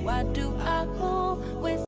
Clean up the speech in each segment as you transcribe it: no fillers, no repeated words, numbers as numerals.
Why do I always...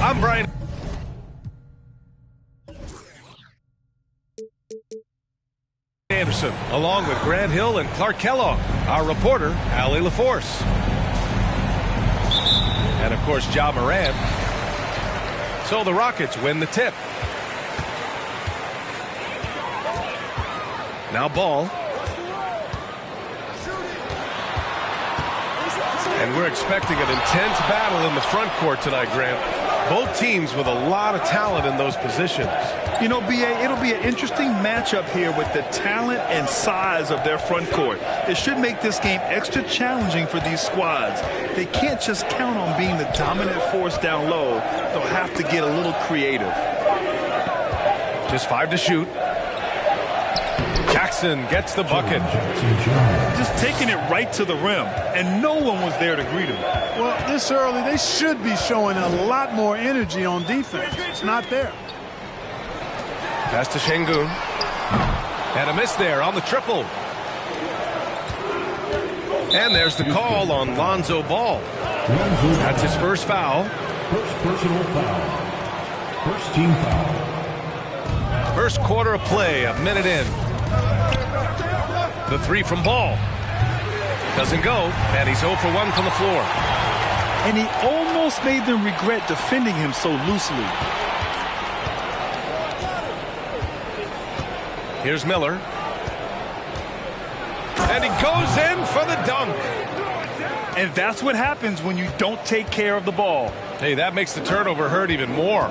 I'm Brian Anderson, along with Grant Hill and Clark Kellogg, our reporter, Allie LaForce. And, of course, Ja Morant. So the Rockets win the tip. Now Ball. And we're expecting an intense battle in the front court tonight, Grant. Both teams with a lot of talent in those positions. You know, B.A., it'll be an interesting matchup here with the talent and size of their front court. It should make this game extra challenging for these squads. They can't just count on being the dominant force down low. They'll have to get a little creative. Just 5 to shoot. Jackson gets the bucket. Just taking it right to the rim, and no one was there to greet him. Well, this early, they should be showing a lot more energy on defense. It's not there. Pass to Şengün. And a miss there on the triple. And there's the call on Lonzo Ball. That's his first foul. First personal foul. First team foul. First quarter of play, a minute in. The three from Ball. Doesn't go, and he's 0 for 1 from the floor. And he almost made them regret defending him so loosely. Here's Miller. And he goes in for the dunk. And that's what happens when you don't take care of the ball. Hey, that makes the turnover hurt even more.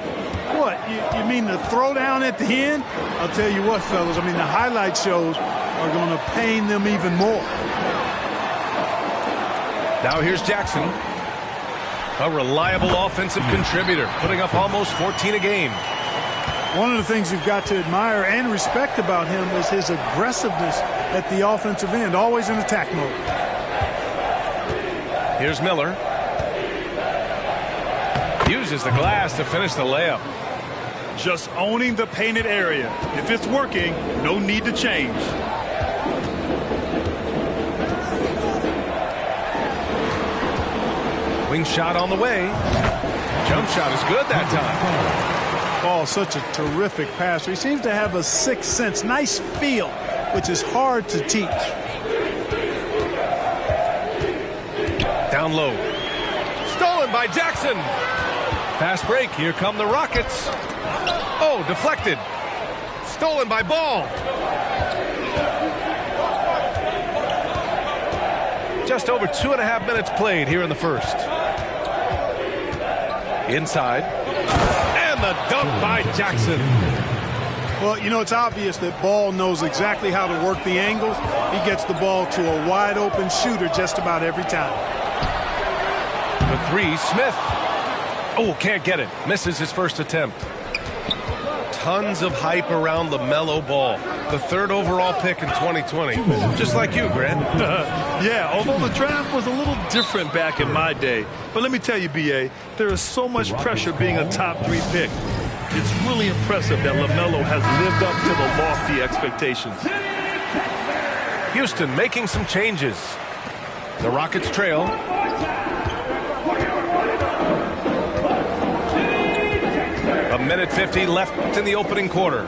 What, you mean the throwdown at the end? I'll tell you what, fellas, I mean, the highlight shows are going to pain them even more. Now here's Jackson. A reliable offensive contributor, putting up almost 14 a game. One of the things you've got to admire and respect about him is his aggressiveness at the offensive end, always in attack mode. Here's Miller. Uses the glass to finish the layup. Just owning the painted area. If it's working, no need to change. Wing shot on the way. Jump shot is good that time. Oh, such a terrific passer. He seems to have a sixth sense, nice feel, which is hard to teach. Down low. Stolen by Jackson. Fast break. Here come the Rockets. Oh, deflected. Stolen by Ball. Just over 2.5 minutes played here in the first. Inside. And the dunk by Jackson. Well, you know, it's obvious that Ball knows exactly how to work the angles. He gets the ball to a wide-open shooter just about every time. The three, Smith. Oh, can't get it. Misses his first attempt. Tons of hype around LaMelo Ball, the 3rd overall pick in 2020. Just like you, Grant. Yeah, although the draft was a little different back in my day. But let me tell you, B.A., there is so much pressure being a top 3 pick. It's really impressive that LaMelo has lived up to the lofty expectations. Houston making some changes. The Rockets trail. A minute 50 left in the opening quarter.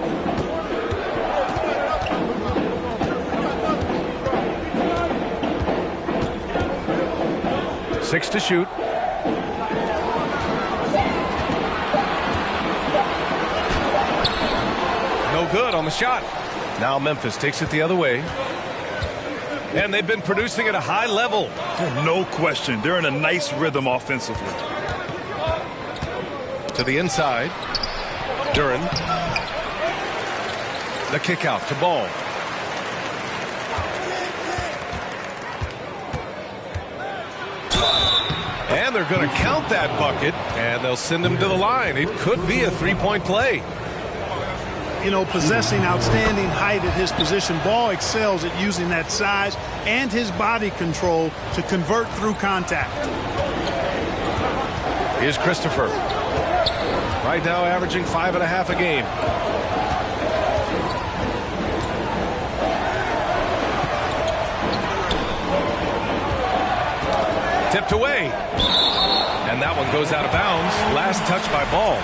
Six to shoot. No good on the shot. Now Memphis takes it the other way. And they've been producing at a high level. No question. They're in a nice rhythm offensively. To the inside. Duren. The kick out to Ball. And they're going to count that bucket, and they'll send him to the line. It could be a three-point play. You know, possessing outstanding height at his position, Ball excels at using that size and his body control to convert through contact. Here's Christopher. Right now averaging 5.5 a game. Tipped away. And that one goes out of bounds. Last touch by Ball.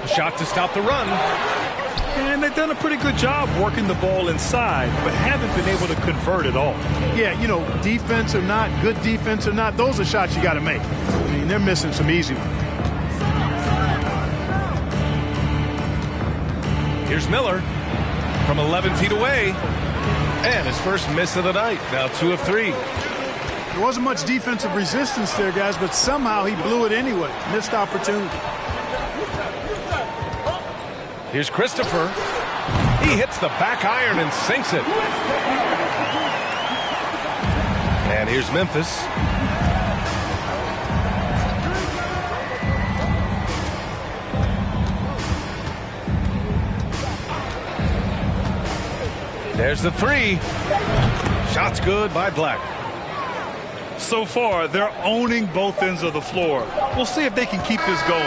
Shot to stop the run. And they've done a pretty good job working the ball inside, but haven't been able to convert at all. Yeah, you know, defense or not, good defense or not, those are shots you got to make. I mean, they're missing some easy ones. Here's Miller from 11 feet away. And his first miss of the night. Now 2 of 3. There wasn't much defensive resistance there, guys, but somehow he blew it anyway. Missed opportunity. Here's Christopher. He hits the back iron and sinks it. And here's Memphis. There's the 3. Shot's good by Black. So far, they're owning both ends of the floor. We'll see if they can keep this going.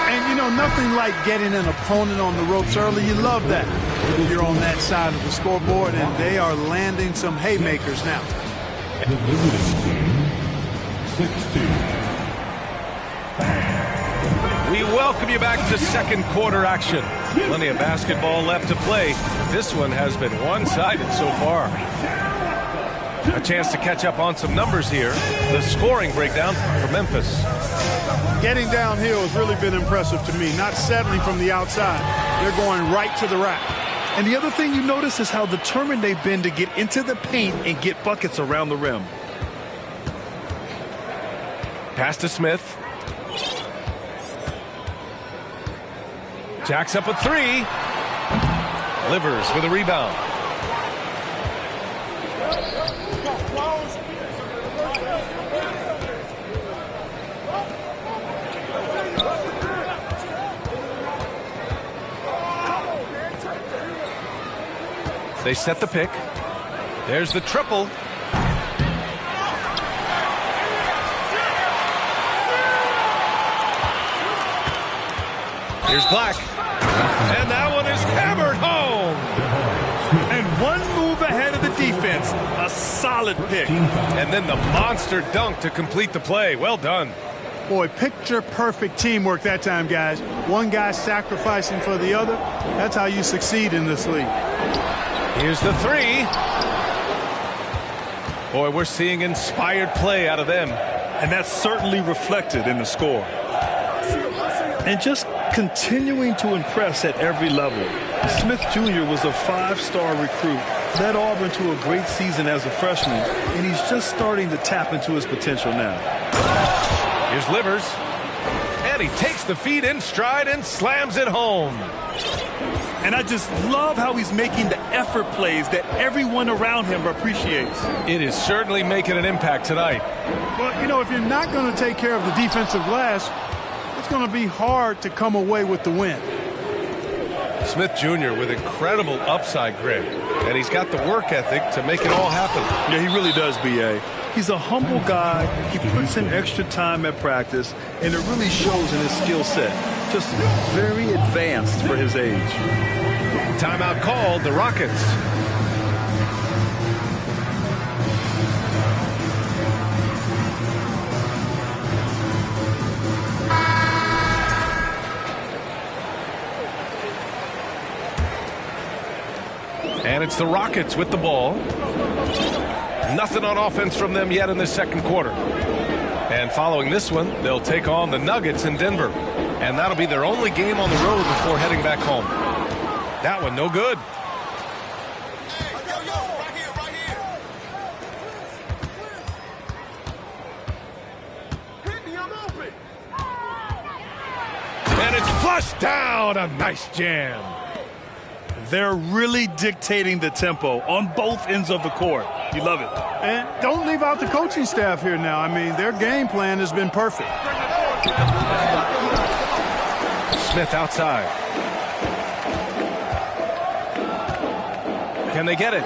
And, you know, nothing like getting an opponent on the ropes early. You love that. You're on that side of the scoreboard, and they are landing some haymakers now. The visiting team, 16. We welcome you back to second quarter action. Plenty of basketball left to play. This one has been one-sided so far. A chance to catch up on some numbers here. The scoring breakdown for Memphis. Getting downhill has really been impressive to me. Not settling from the outside. They're going right to the rack. And the other thing you notice is how determined they've been to get into the paint and get buckets around the rim. Pass to Smith. Jacks up a 3. Livers with a rebound. They set the pick. There's the triple. Here's Black. And that one is hammered home. And one move ahead of the defense. A solid pick. And then the monster dunk to complete the play. Well done. Boy, picture-perfect teamwork that time, guys. One guy sacrificing for the other. That's how you succeed in this league. Here's the 3. Boy, we're seeing inspired play out of them. And that's certainly reflected in the score. And just continuing to impress at every level. Smith Jr. was a 5-star recruit, led Auburn to a great season as a freshman, and he's just starting to tap into his potential now. Here's Livers. And he takes the feed in stride and slams it home. And I just love how he's making the effort plays that everyone around him appreciates. It is certainly making an impact tonight. Well, you know, if you're not going to take care of the defensive glass, it's going to be hard to come away with the win. Smith Jr. with incredible upside grit. And he's got the work ethic to make it all happen. Yeah, he really does, B.A. He's a humble guy. He puts in extra time at practice, and it really shows in his skill set. Just very advanced for his age. Timeout called, the Rockets. And it's the Rockets with the ball. Nothing on offense from them yet in the second quarter. And following this one, they'll take on the Nuggets in Denver. And that'll be their only game on the road before heading back home. That one, no good. And it's flushed down. A nice jam. They're really dictating the tempo on both ends of the court. You love it. And don't leave out the coaching staff here now. I mean, their game plan has been perfect. Smith outside. Can they get it?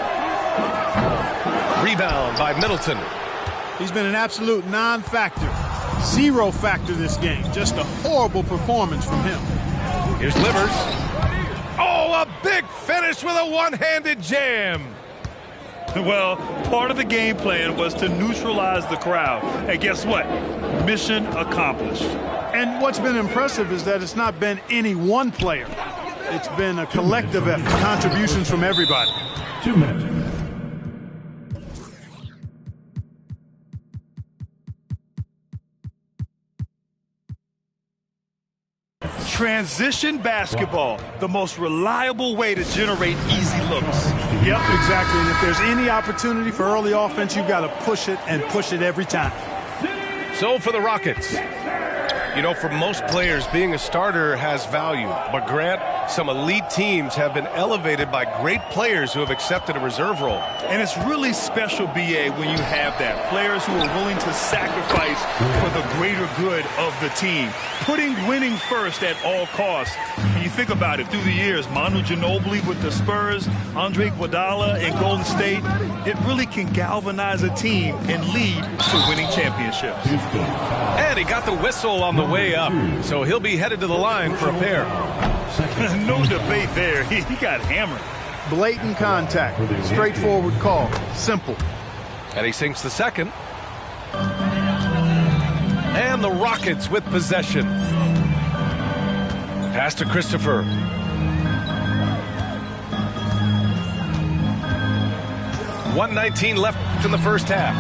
Rebound by Middleton. He's been an absolute non-factor. Zero factor this game. Just a horrible performance from him. Here's Livers. Oh, a big finish with a one-handed jam. Well, part of the game plan was to neutralize the crowd. And guess what? Mission accomplished. And what's been impressive is that it's not been any one player. It's been a collective effort, contributions from everybody. 2 minutes. Transition basketball, the most reliable way to generate easy looks. Yep, exactly. And if there's any opportunity for early offense, you've got to push it and push it every time. So for the Rockets, you know, for most players, being a starter has value. But Grant, some elite teams have been elevated by great players who have accepted a reserve role. And it's really special, B.A., when you have that. Players who are willing to sacrifice for the greater good of the team. Putting winning first at all costs. And you think about it, through the years, Manu Ginobili with the Spurs, Andre Iguodala in Golden State, it really can galvanize a team and lead to winning championships. And he got the whistle on the way up, so he'll be headed to the line for a pair. No debate there. He got hammered. Blatant contact. Straightforward call. Simple. And he sinks the second. And the Rockets with possession. Pass to Christopher. .119 left in the first half.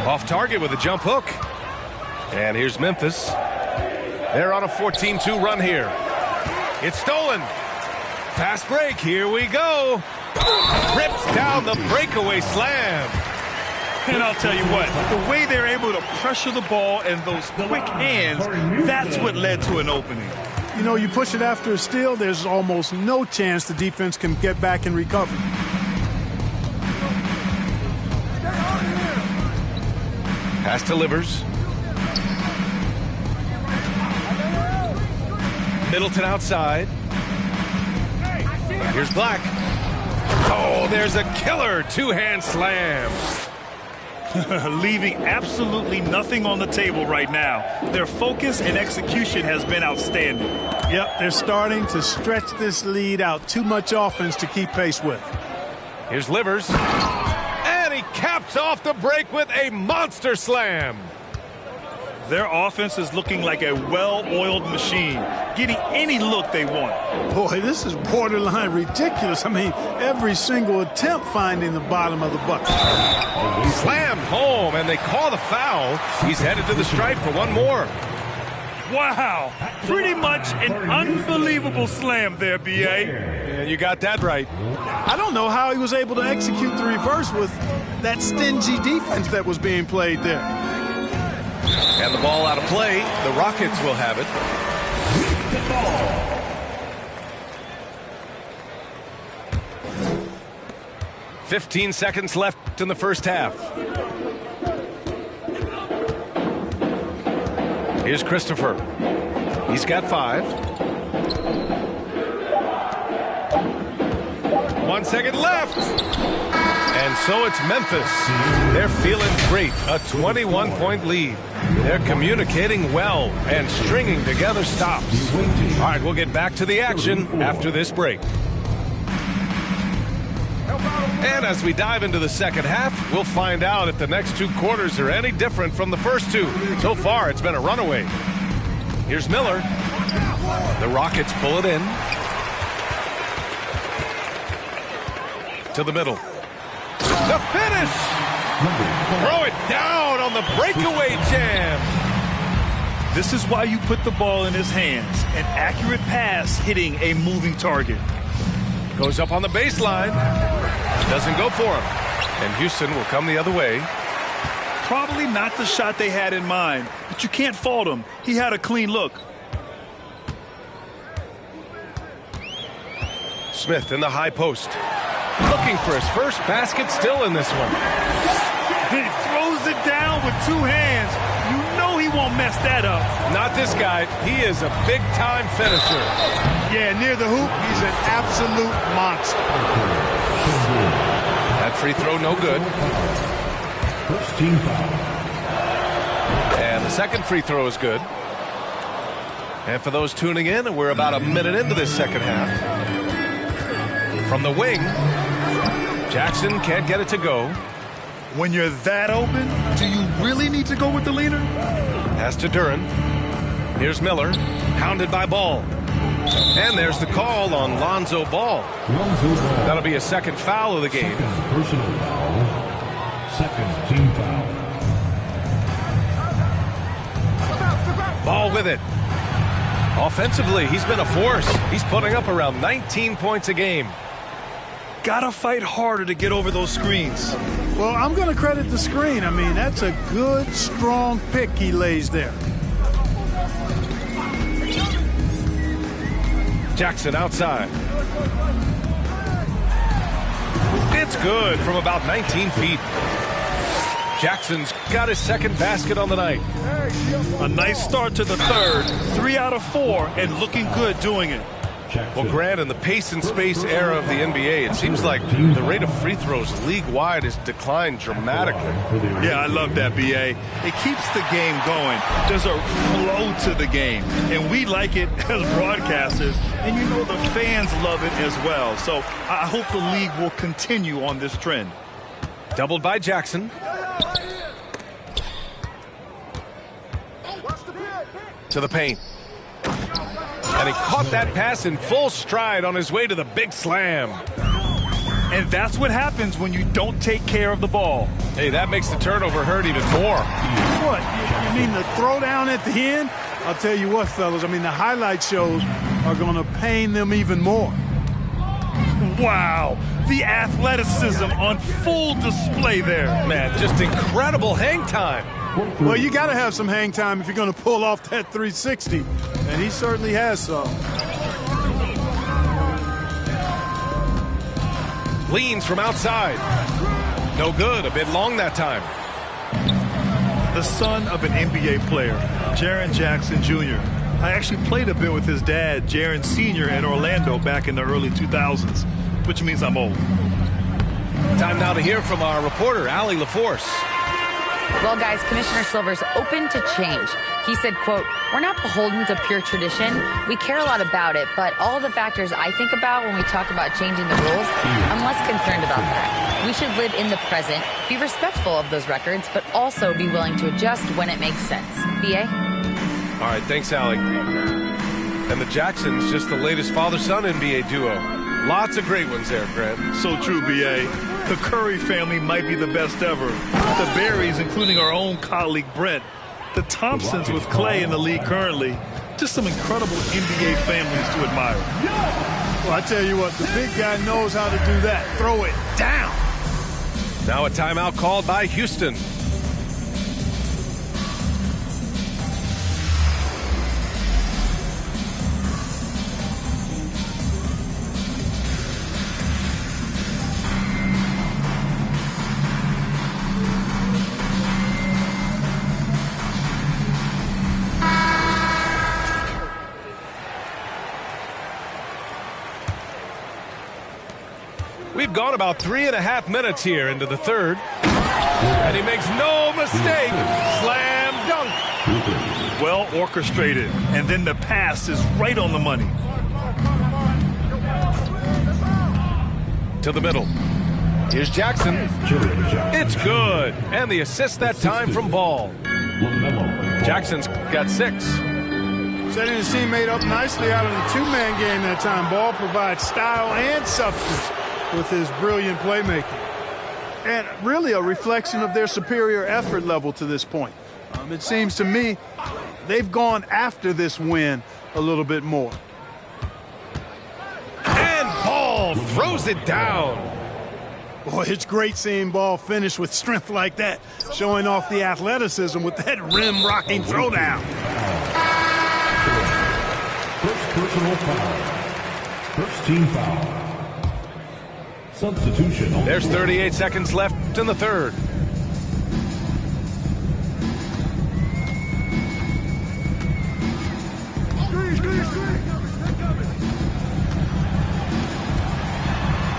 Off target with a jump hook. And here's Memphis. They're on a 14-2 run here. It's stolen. Fast break. Here we go. Rips down the breakaway slam. And I'll tell you what, the way they're able to pressure the ball and those quick hands, that's what led to an opening. You know, you push it after a steal, there's almost no chance the defense can get back and recover. Pass to Livers. Middleton outside. Here's Black. Oh, there's a killer two-hand slam. Leaving absolutely nothing on the table right now. Their focus and execution has been outstanding. Yep, they're starting to stretch this lead out. Too much offense to keep pace with. Here's Livers. And he caps off the break with a monster slam. Their offense is looking like a well-oiled machine, getting any look they want. Boy, this is borderline ridiculous. I mean, every single attempt finding the bottom of the bucket. Slammed home, and they call the foul. He's headed to the stripe for one more. Wow, pretty much an unbelievable slam there, B.A. And you got that right. I don't know how he was able to execute the reverse with that stingy defense that was being played there. And the ball out of play. The Rockets will have it. 15 seconds left in the first half. Here's Christopher. He's got 5. 1 second left. And so it's Memphis. They're feeling great. A 21-point lead. They're communicating well and stringing together stops. All right, we'll get back to the action after this break. And as we dive into the second half, we'll find out if the next 2 quarters are any different from the first 2. So far, it's been a runaway. Here's Miller. The Rockets pull it in. To the middle. The finish! Throw it down on the breakaway jam. This is why you put the ball in his hands. An accurate pass hitting a moving target. Goes up on the baseline. Doesn't go for him. And Houston will come the other way. Probably not the shot they had in mind, but you can't fault him. He had a clean look. Smith in the high post. Looking for his first basket, still in this one. He throws it down with two hands. You know he won't mess that up. Not this guy. He is a big-time finisher. Yeah, near the hoop, he's an absolute monster. That free throw, no good. First team foul. And the second free throw is good. And for those tuning in, we're about a minute into this second half. From the wing, Jackson can't get it to go. When you're that open, do you really need to go with the leader? Pass to Duren. Here's Miller, hounded by Ball. And there's the call on Lonzo Ball. Lonzo Ball. That'll be a second foul of the game. Second personal foul. Second team foul. Ball with it. Offensively, he's been a force. He's putting up around 19 points a game. Gotta fight harder to get over those screens. Well, I'm going to credit the screen. I mean, that's a good, strong pick he lays there. Jackson outside. It's good from about 19 feet. Jackson's got his second basket on the night. A nice start to the third. 3 out of 4 and looking good doing it. Well, Grant, in the pace and space era of the NBA, it seems like the rate of free throws league-wide has declined dramatically. Yeah, I love that, B.A. It keeps the game going. There's a flow to the game, and we like it as broadcasters, and you know the fans love it as well. So I hope the league will continue on this trend. Doubled by Jackson. To the paint. And he caught that pass in full stride on his way to the big slam. And that's what happens when you don't take care of the ball. Hey, that makes the turnover hurt even more. What? You mean the throwdown at the end? I'll tell you what, fellas. I mean, the highlight shows are going to pain them even more. Wow. The athleticism on full display there. Man, just incredible hang time. Well, you got to have some hang time if you're going to pull off that 360, and he certainly has some. Leans from outside. No good, a bit long that time. The son of an NBA player, Jaren Jackson Jr. I actually played a bit with his dad, Jaren Sr. in Orlando back in the early 2000s, which means I'm old. Time now to hear from our reporter, Allie LaForce. Well, guys, Commissioner Silver's open to change. He said, quote, "We're not beholden to pure tradition. We care a lot about it, but all the factors I think about when we talk about changing the rules, I'm less concerned about that. We should live in the present, be respectful of those records, but also be willing to adjust when it makes sense." B.A.? All right, thanks, Allie. And the Jacksons, just the latest father-son NBA duo. Lots of great ones there, Grant. So true, B.A. The Curry family might be the best ever. The Berrys, including our own colleague Brent. The Thompsons with Clay in the league currently. Just some incredible NBA families to admire. Well, I tell you what, the big guy knows how to do that. Throw it down. Now a timeout called by Houston. We've gone about 3.5 minutes here into the third. And he makes no mistake. Slam dunk. Well orchestrated. And then the pass is right on the money. To the middle. Here's Jackson. It's good. And the assist that time from Ball. Jackson's got 6. Setting his teammate up nicely out of the two-man game that time. Ball provides style and substance with his brilliant playmaking. And really a reflection of their superior effort level to this point. It seems to me they've gone after this win a little bit more. And Ball throws it down. Boy, it's great seeing Ball finish with strength like that, showing off the athleticism with that rim-rocking throwdown. First personal foul. First team foul. Substitution. There's 38 seconds left in the third.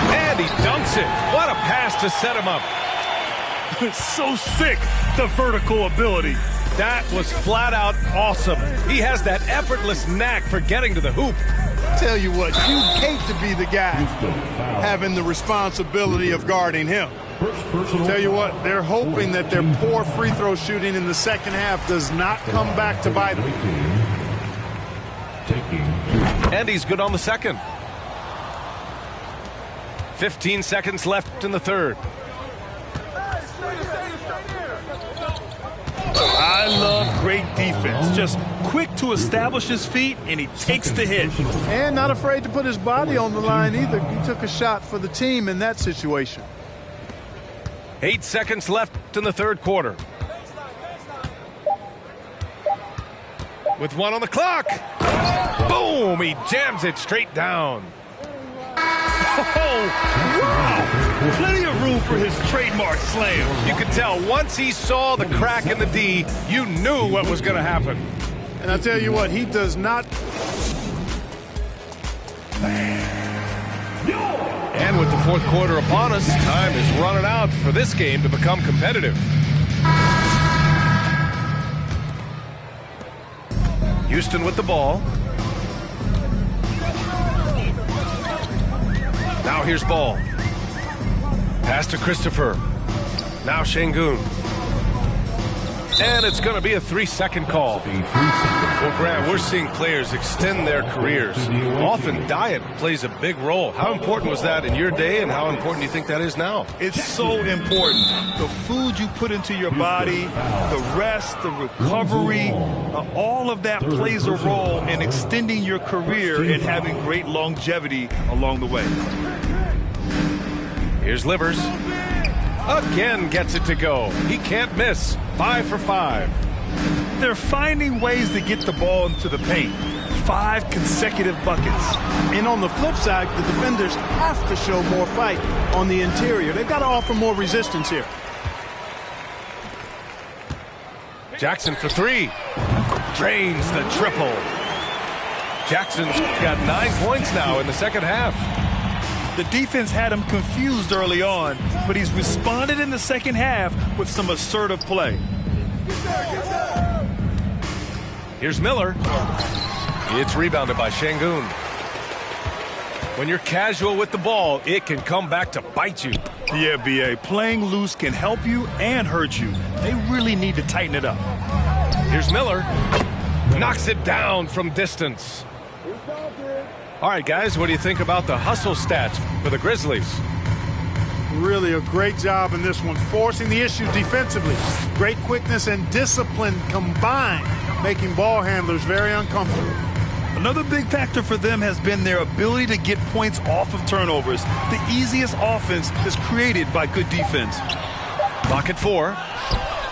And he dunks it. What a pass to set him up. So sick, the vertical ability. That was flat out awesome. He has that effortless knack for getting to the hoop. Tell you what, you hate to be the guy having the responsibility of guarding him. Tell you what, they're hoping that their poor free throw shooting in the second half does not come back to bite them. And he's good on the second. 15 seconds left in the third. I love great defense. Just quick to establish his feet, and he takes the hit. And not afraid to put his body on the line either. He took a shot for the team in that situation. 8 seconds left in the third quarter. With one on the clock. Boom! He jams it straight down. Oh, wow! Plenty of room for his trademark slam. You could tell once he saw the crack in the D, you knew what was going to happen. And I tell you what, he does not. And with the fourth quarter upon us, time is running out for this game to become competitive. Houston with the ball. Now here's Ball. Pass to Christopher. Now Şengün. And it's going to be a 3-second call. Well, Grant, we're seeing players extend their careers. Often diet plays a big role. How important was that in your day, and how important do you think that is now? It's so important. The food you put into your body, the rest, the recovery, all of that plays a role in extending your career and having great longevity along the way. Here's Livers. Again gets it to go. He can't miss. 5 for 5. They're finding ways to get the ball into the paint. 5 consecutive buckets. And on the flip side, the defenders have to show more fight on the interior. They've got to offer more resistance here. Jackson for 3. Drains the triple. Jackson's got 9 points now in the second half. The defense had him confused early on, but he's responded in the second half with some assertive play. Here's Miller. It's rebounded by Şengün. When you're casual with the ball, it can come back to bite you. Yeah, B.A., playing loose can help you and hurt you. They really need to tighten it up. Here's Miller. Knocks it down from distance. All right, guys, what do you think about the hustle stats for the Grizzlies? Really a great job in this one, forcing the issue defensively. Great quickness and discipline combined, making ball handlers very uncomfortable. Another big factor for them has been their ability to get points off of turnovers. The easiest offense is created by good defense. Clock at 4.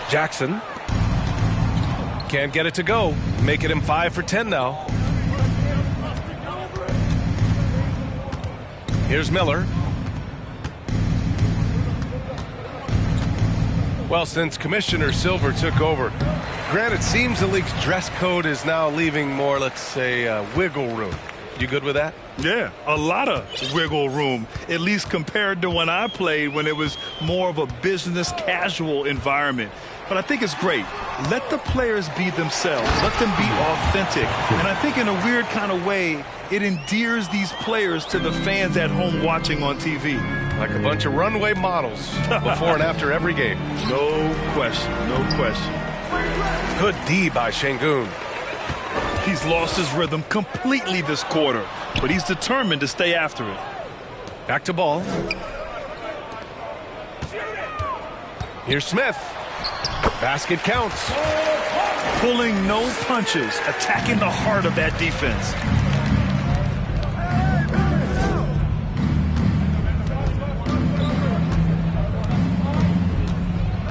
Jackson. Can't get it to go. Making him 5 for 10 now. Here's Miller. Well, since Commissioner Silver took over, Grant, it seems the league's dress code is now leaving more, let's say, wiggle room. You good with that? Yeah, a lot of wiggle room, at least compared to when I played, when it was more of a business casual environment. But I think it's great. Let the players be themselves. Let them be authentic. And I think in a weird kind of way, it endears these players to the fans at home watching on TV. Like a bunch of runway models before and after every game. No question, no question. Good D by Şengün. He's lost his rhythm completely this quarter, but he's determined to stay after it. Back to Ball. Here's Smith. Basket counts. pulling no punches, attacking the heart of that defense.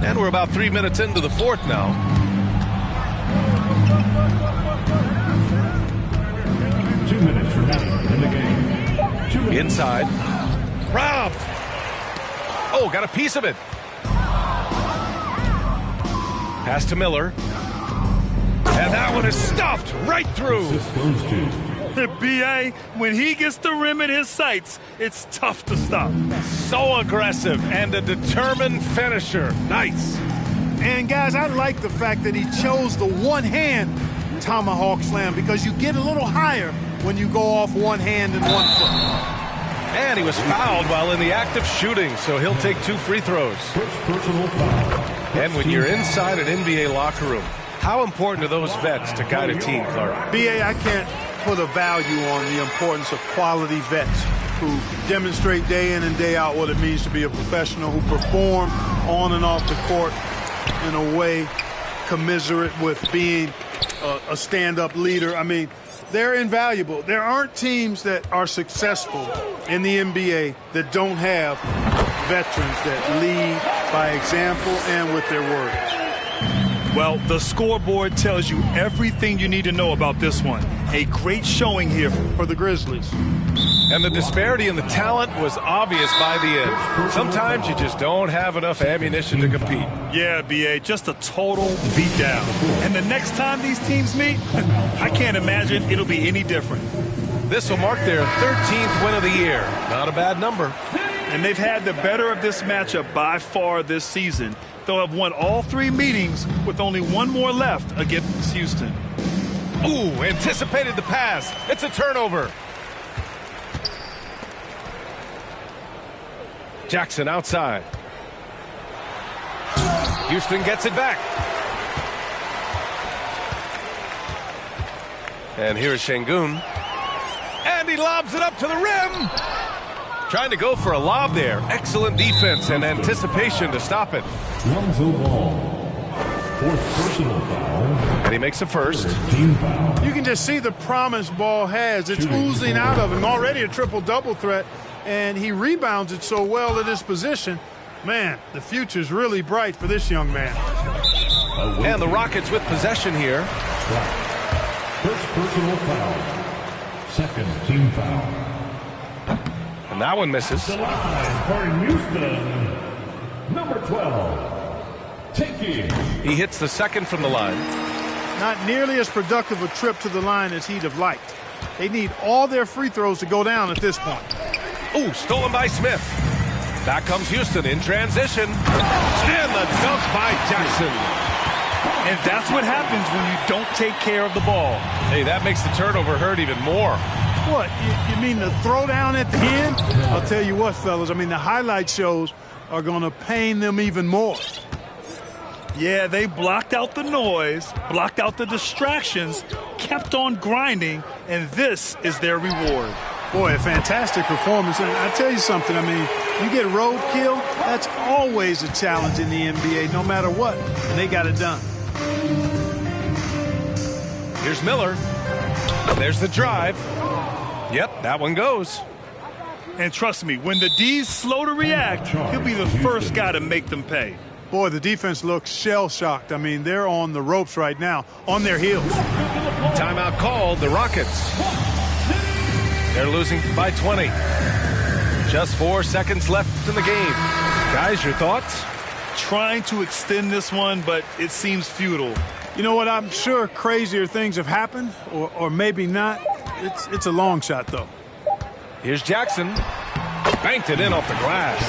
And we're about 3 minutes into the fourth now. Remaining in the game. 2 minutes. Inside. Robbed. Oh, got a piece of it. Pass to Miller. And that one is stuffed right through. Assist goes to B.A., when he gets the rim in his sights, it's tough to stop. So aggressive and a determined finisher. Nice. And, guys, I like the fact that he chose the one-hand tomahawk slam because you get a little higher when you go off one hand and 1 foot. And he was fouled while in the act of shooting, so he'll take 2 free throws. first personal foul. And when you're inside an NBA locker room, how important are those vets to guide a team, Clark? B.A., I can't put a value on the importance of quality vets who demonstrate day in and day out what it means to be a professional, who perform on and off the court in a way commiserate with being a stand-up leader. I mean, they're invaluable. There aren't teams that are successful in the NBA that don't have veterans that lead by example and with their words. Well, the scoreboard tells you everything you need to know about this one. A great showing here for the Grizzlies. And the disparity in the talent was obvious by the end. Sometimes you just don't have enough ammunition to compete. Yeah, B.A., just a total beatdown. And the next time these teams meet, I can't imagine it'll be any different. This will mark their 13th win of the year. Not a bad number. And they've had the better of this matchup by far this season. They'll have won all 3 meetings with only 1 more left against Houston. Ooh, anticipated the pass. It's a turnover. Jackson outside. Houston gets it back. And here's Şengün. And he lobs it up to the rim. Trying to go for a lob there. Excellent defense and anticipation to stop it. Lonzo Ball. 4th personal foul. And he makes a first. Team foul. You can just see the promise Ball has. It's oozing out of him. Already a triple-double threat, and he rebounds it so well at his position. Man, the future's really bright for this young man. And the Rockets with possession here. First personal foul. 2nd team foul. And that one misses. The line for Houston. Number 12. Tiki. He hits the second from the line. Not nearly as productive a trip to the line as he'd have liked. They need all their free throws to go down at this point. Ooh, stolen by Smith. Back comes Houston in transition. And the dunk by Jackson. And that's what happens when you don't take care of the ball. Hey, that makes the turnover hurt even more. What, you mean the throwdown at the end? I'll tell you what, fellas, I mean, the highlight shows are going to pain them even more. Yeah, they blocked out the noise, blocked out the distractions, kept on grinding, and this is their reward. Boy, a fantastic performance. And I tell you something, I mean, you get roadkill, that's always a challenge in the NBA, no matter what, and they got it done. Here's Miller. There's the drive. Yep, that one goes. And trust me, when the D's slow to react, he'll be the first guy to make them pay. Boy, the defense looks shell-shocked. I mean, they're on the ropes right now, on their heels. Timeout called, the Rockets. They're losing by 20. Just 4 seconds left in the game. Guys, your thoughts? Trying to extend this one, but it seems futile. You know what? I'm sure crazier things have happened, or maybe not. It's a long shot, though. Here's Jackson. Banked it in off the glass.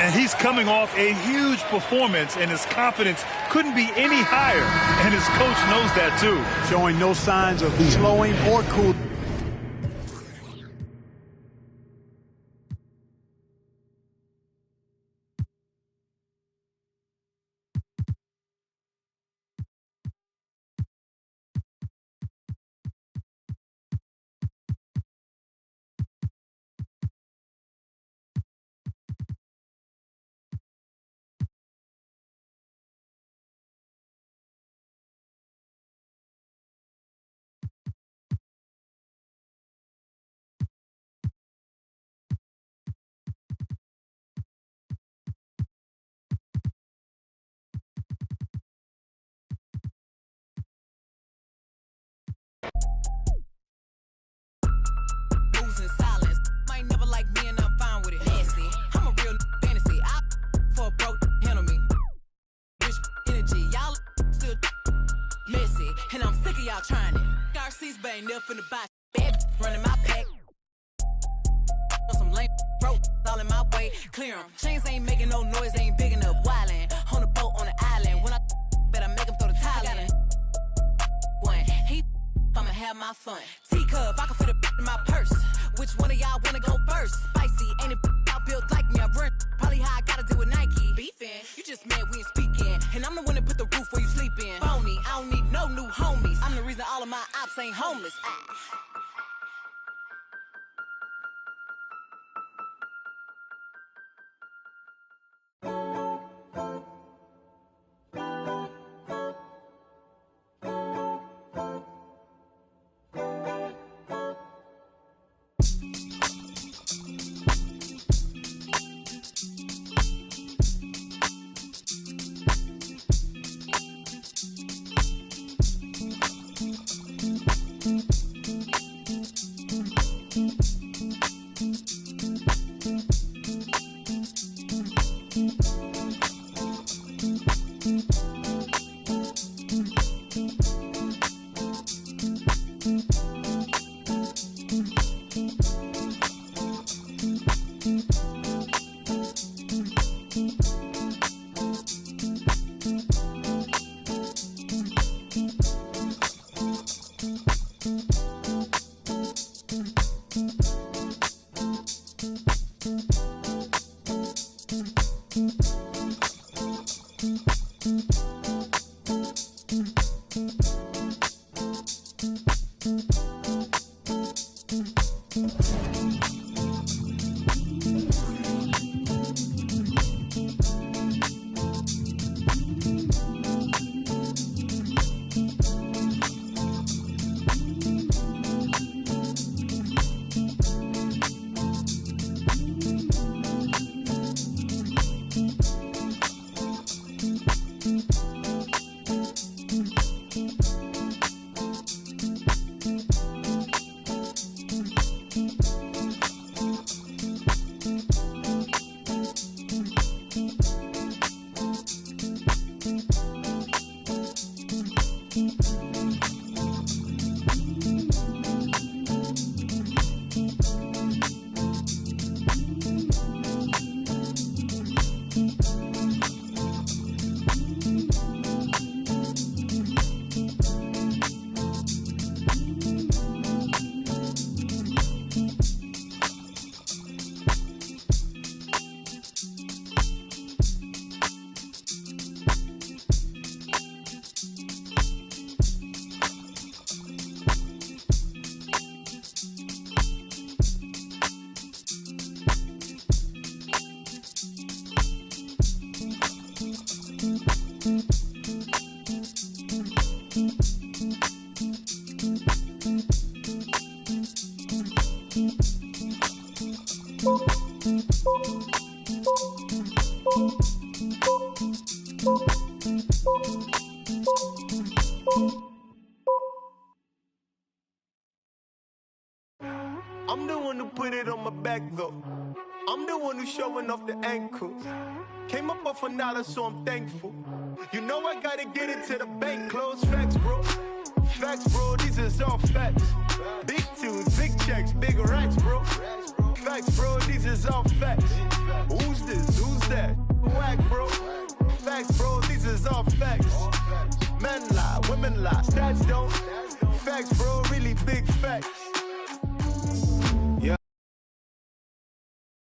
And he's coming off a huge performance, and his confidence couldn't be any higher. And his coach knows that, too. Showing no signs of slowing or cooling. overseas, but ain't never finna buy. Bad running my pack. Some lame broke all in my way. Clear 'em. Chains ain't making no noise, they ain't big enough. Wildin' on the boat on the island. When I better make 'em throw the tile in. One, I'ma have my fun. Teacup, I can fit a in my purse. Which one of y'all wanna go first? Spicy, ain't it out built like me? I run probably how I gotta deal with Nike. Beefin', you just mad we ain't speaking. And I'm the one that put the roof where you sleepin'. Phony, I don't need no new homies. I'm the reason all of my ops ain't homeless. I'm the one who put it on my back though. I'm the one who's showing off the ankles. Came up off $1, so I'm thankful. You know I gotta get it to the bank. Close facts, bro. Facts, bro, these is all facts. Big tunes, big checks, big racks, bro. Facts, bro, these is all facts. Who's this? Who's that? Whack, bro. Facts, bro, these is all facts. Men lie, women lie, stats don't. Facts, bro, really big facts.